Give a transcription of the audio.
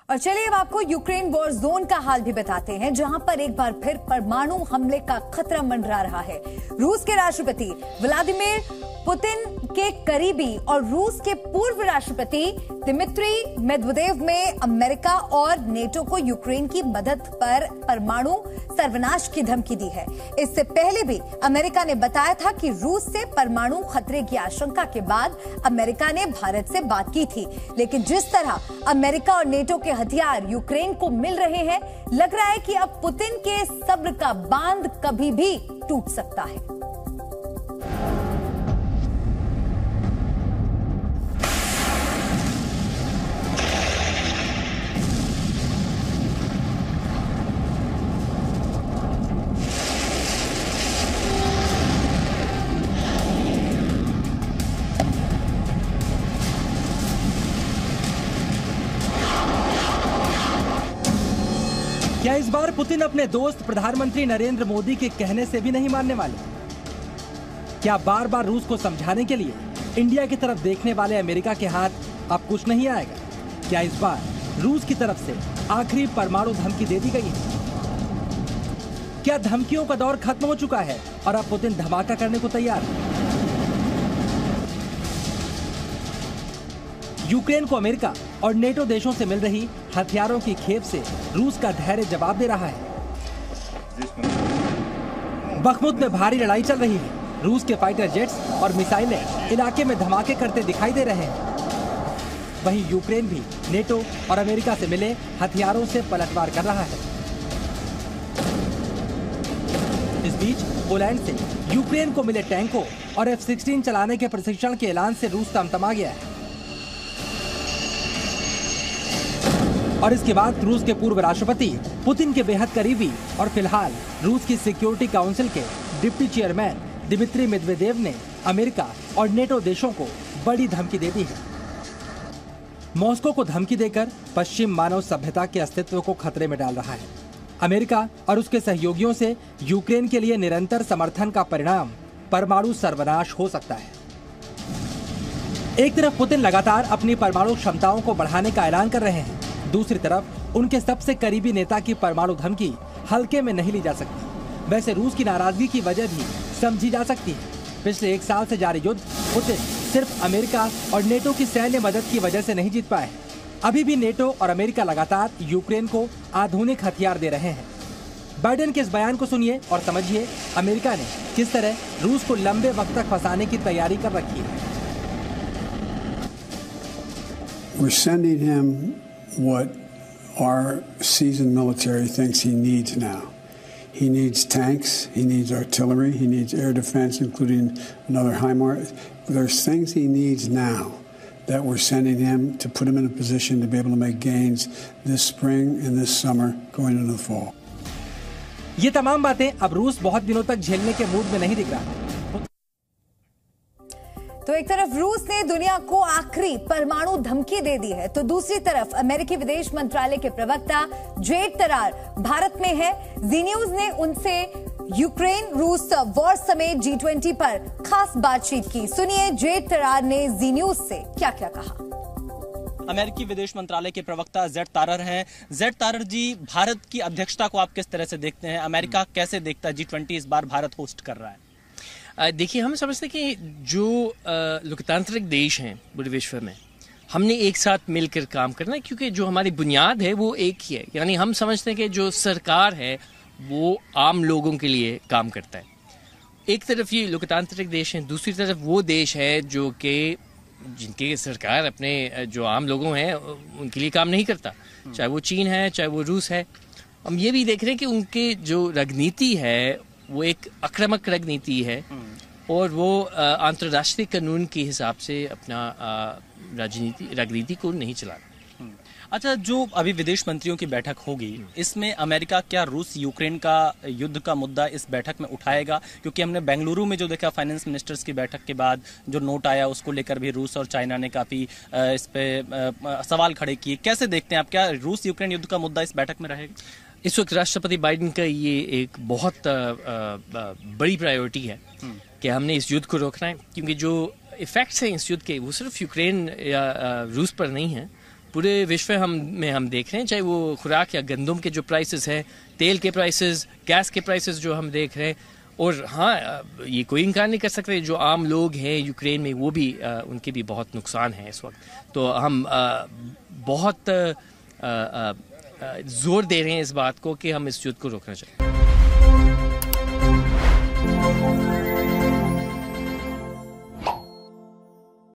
और चलिए अब आपको यूक्रेन वॉर जोन का हाल भी बताते हैं, जहां पर एक बार फिर परमाणु हमले का खतरा मंडरा रहा है। रूस के राष्ट्रपति व्लादिमीर पुतिन के करीबी और रूस के पूर्व राष्ट्रपति दिमित्री मेदवेदेव में अमेरिका और नेटो को यूक्रेन की मदद पर परमाणु सर्वनाश की धमकी दी है। इससे पहले भी अमेरिका ने बताया था कि रूस से परमाणु खतरे की आशंका के बाद अमेरिका ने भारत से बात की थी, लेकिन जिस तरह अमेरिका और नेटो के हथियार यूक्रेन को मिल रहे हैं, लग रहा है कि अब पुतिन के सब्र का बांध कभी भी टूट सकता है। क्या इस बार पुतिन अपने दोस्त प्रधानमंत्री नरेंद्र मोदी के कहने से भी नहीं मानने वाले? क्या बार बार रूस को समझाने के लिए इंडिया की तरफ देखने वाले अमेरिका के हाथ अब कुछ नहीं आएगा? क्या इस बार रूस की तरफ से आखिरी परमाणु धमकी दे दी गई है? क्या धमकियों का दौर खत्म हो चुका है और अब पुतिन धमाका करने को तैयार है? यूक्रेन को अमेरिका और नेटो देशों से मिल रही हथियारों की खेप से रूस का धैर्य जवाब दे रहा है। बखमुत में भारी लड़ाई चल रही है। रूस के फाइटर जेट्स और मिसाइलें इलाके में धमाके करते दिखाई दे रहे हैं। वहीं यूक्रेन भी नेटो और अमेरिका से मिले हथियारों से पलटवार कर रहा है। इस बीच पोलैंड से यूक्रेन को मिले टैंकों और F-16 चलाने के प्रशिक्षण के ऐलान से रूस तमतमा गया है। और इसके बाद रूस के पूर्व राष्ट्रपति पुतिन के बेहद करीबी और फिलहाल रूस की सिक्योरिटी काउंसिल के डिप्टी चेयरमैन दिमित्री मेदवेदेव ने अमेरिका और नेटो देशों को बड़ी धमकी दे दी है। मॉस्को को धमकी देकर पश्चिम मानव सभ्यता के अस्तित्व को खतरे में डाल रहा है। अमेरिका और उसके सहयोगियों से यूक्रेन के लिए निरंतर समर्थन का परिणाम परमाणु सर्वनाश हो सकता है। एक तरफ पुतिन लगातार अपनी परमाणु क्षमताओं को बढ़ाने का ऐलान कर रहे हैं, दूसरी तरफ उनके सबसे करीबी नेता की परमाणु धमकी हल्के में नहीं ली जा सकती। वैसे रूस की नाराजगी की वजह भी समझी जा सकती है। पिछले 1 साल से जारी युद्ध पुतिन सिर्फ अमेरिका और नेटो की सैन्य मदद की वजह से नहीं जीत पाए। अभी भी नेटो और अमेरिका लगातार यूक्रेन को आधुनिक हथियार दे रहे हैं। बाइडेन के इस बयान को सुनिए और समझिए अमेरिका ने किस तरह रूस को लंबे वक्त तक फंसाने की तैयारी कर रखी है। We're sending him what our seasoned military thinks he needs now. He needs tanks, he needs artillery, he needs air defense, including another HIMARS. There's things he needs now that we're sending him to put him in a position to be able to make gains this spring and this summer going into the fall. ये तमाम बातें अब रूस बहुत दिनों तक झेलने के मूड में नहीं दिख रहा। तो एक तरफ रूस ने दुनिया को आखिरी परमाणु धमकी दे दी है, तो दूसरी तरफ अमेरिकी विदेश मंत्रालय के प्रवक्ता जेड तरार भारत में है। जी न्यूज ने उनसे यूक्रेन रूस वॉर समेत G20 पर खास बातचीत की। सुनिए जेड तरार ने जी न्यूज से क्या क्या कहा। अमेरिकी विदेश मंत्रालय के प्रवक्ता जेड तारर हैं। जेड तारर जी, भारत की अध्यक्षता को आप किस तरह से देखते हैं? अमेरिका कैसे देखता है G20 इस बार भारत होस्ट कर रहा है? देखिए, हम समझते हैं कि जो लोकतांत्रिक देश हैं पूरे विश्व में, हमने एक साथ मिलकर काम करना है, क्योंकि जो हमारी बुनियाद है वो एक ही है। यानी हम समझते हैं कि जो सरकार है वो आम लोगों के लिए काम करता है। एक तरफ ये लोकतांत्रिक देश हैं, दूसरी तरफ वो देश है जो कि जिनके सरकार अपने जो आम लोगों हैं उनके लिए काम नहीं करता, चाहे वो चीन है चाहे वो रूस है। हम ये भी देख रहे हैं कि उनके जो राजनीति है वो एक आक्रामक राजनीति है और वो अंतर्राष्ट्रीय कानून के हिसाब से अपना राजनीति को नहीं चला रहा। अच्छा, जो अभी विदेश मंत्रियों की बैठक होगी, इसमें अमेरिका क्या रूस यूक्रेन का युद्ध का मुद्दा इस बैठक में उठाएगा? क्योंकि हमने बेंगलुरु में जो देखा फाइनेंस मिनिस्टर्स की बैठक के बाद जो नोट आया उसको लेकर भी रूस और चाइना ने काफी इस पे सवाल खड़े किए। कैसे देखते हैं आप, क्या रूस यूक्रेन युद्ध का मुद्दा इस बैठक में रहेगा? इस वक्त राष्ट्रपति बाइडेन का ये एक बहुत बड़ी प्रायोरिटी है कि हमने इस युद्ध को रोकना है, क्योंकि जो इफेक्ट्स हैं इस युद्ध के वो सिर्फ यूक्रेन या रूस पर नहीं है, पूरे विश्व में हम देख रहे हैं, चाहे वो खुराक या गंदम के जो प्राइसेस हैं, तेल के प्राइसेस, गैस के प्राइसेस जो हम देख रहे हैं। और हाँ, ये कोई इनकार नहीं कर सकते, जो आम लोग हैं यूक्रेन में वो भी उनके भी बहुत नुकसान है इस वक्त। तो हम बहुत जोर दे रहे हैं इस बात को कि हम इस युद्ध को रोकना चाहिए।